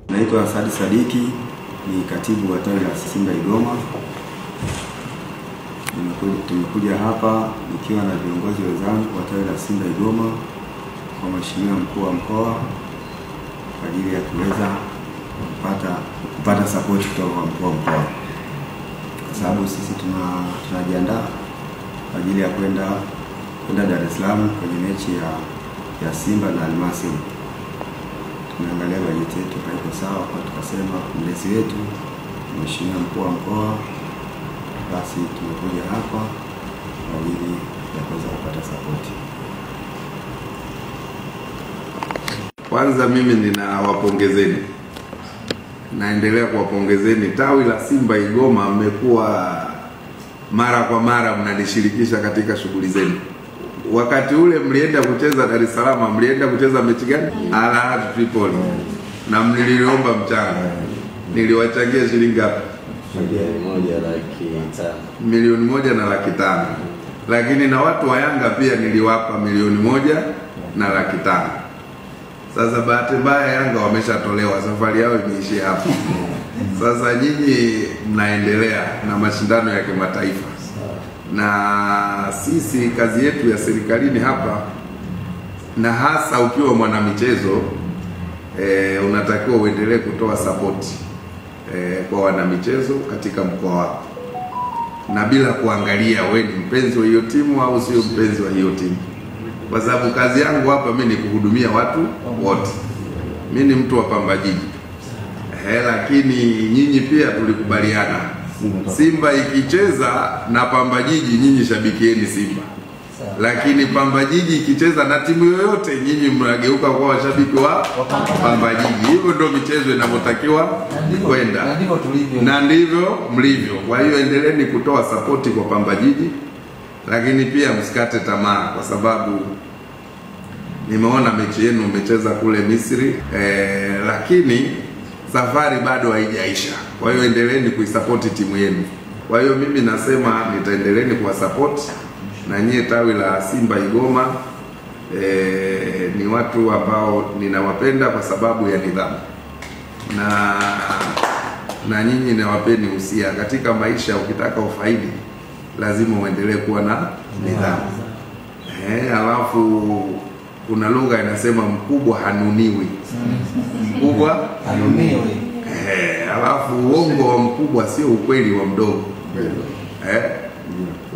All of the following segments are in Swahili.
Naitwa Saadi Sadiki, ni katibu wa tawi la Simba Igoma. Tumekuja hapa nikiwa na viongozi wenzangu wa tawi la Simba Igoma kwa Mheshimiwa Mkuu wa Mkoa kwa ajili ya kuweza kupata support kutoka kwa Mkuu wa Mkoa, kwa sababu sisi tunajiandaa kwa ajili ya kwenda Dar es Salaam kwenye mechi ya Simba na Almasry. Tumeangalia bajeti yetu haiko sawa, kwa tukasema mlezi wetu Mheshimiwa Mkuu wa Mkoa, basi tumekuja hapa kwa ajili ya kuweza kupata support. Kwanza mimi ninawapongezeni, naendelea kuwapongezeni. Tawi la Simba Igoma mmekuwa mara kwa mara mnanishirikisha katika shughuli zenu. Wakati ule mlienda kucheza Dar es Salaam, mlienda kucheza mechi gani? Al Ahly Tripoli. Na mliliomba mchango. Niliwachangia shilingi ngapi? Milioni 1,500,000. Lakini na watu wa Yanga pia niliwapa milioni 1,500,000. Sasa bahati mbaya Yanga wameshatolewa, safari yao imeishia hapo. Sasa nyinyi mnaendelea na mashindano ya kimataifa. Na sisi kazi yetu ya serikalini hapa, na hasa ukiwa mwanamichezo, unatakiwa uendelee kutoa support kwa wanamichezo katika mkoa wako, na bila kuangalia wewe ni mpenzi wa hiyo timu au sio mpenzi wa hiyo timu, kwa sababu kazi yangu hapa mimi ni kuhudumia watu wote. Mimi ni mtu wa Pamba Jiji, lakini nyinyi pia tulikubaliana Simba ikicheza na Pamba Jiji nyinyi shabikieni Simba. Lakini Pamba Jiji ikicheza na timu yoyote nyinyi mnageuka kwa washabiki wa Pamba Jiji. Hivyo ndio michezo inavyotakiwa kwenda. Na ndivyo mlivyo. Kwa hiyo endeleeni kutoa support kwa Pamba Jiji. Lakini pia msikate tamaa, kwa sababu nimeona mechi yenu mmecheza kule Misri, lakini safari bado haijaisha. Kwa hiyo endeleeni kuisupport timu yenu. Kwa hiyo mimi nasema nitaendeleeni kuwasupport, na nyie tawi la Simba Igoma ni watu ambao ninawapenda kwa sababu ya nidhamu. Na nyinyi nawapeni usia katika maisha, ukitaka ufaidi lazima uendelee kuwa na nidhamu. Alafu kuna lugha inasema mkubwa hanuniwi. Mkubwa hanuniwi. Alafu uongo wa mkubwa sio ukweli wa mdogo.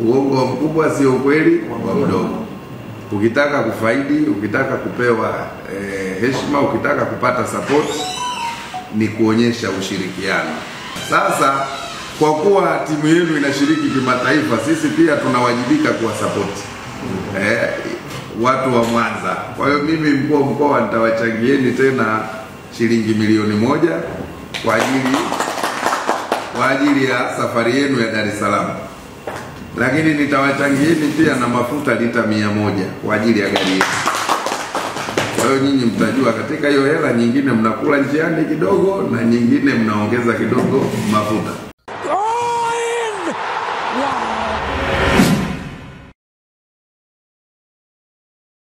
Uongo wa mkubwa sio ukweli wa mdogo. Ukitaka kufaidi, ukitaka kupewa heshima, ukitaka kupata support, ni kuonyesha ushirikiano. Sasa kwa kuwa timu yenu inashiriki kimataifa, sisi pia tunawajibika kuwa support watu wa Mwanza. Kwa hiyo mimi mkuu wa mkoa nitawachangieni tena shilingi milioni 1 kwa ajili ya safari yenu ya Dar es Salaam. Lakini nitawachangieni pia na mafuta lita 100 kwa ajili ya gari yenu. Kwa hiyo nyinyi mtajua katika hiyo hela nyingine mnakula njiani kidogo, na nyingine mnaongeza kidogo mafuta.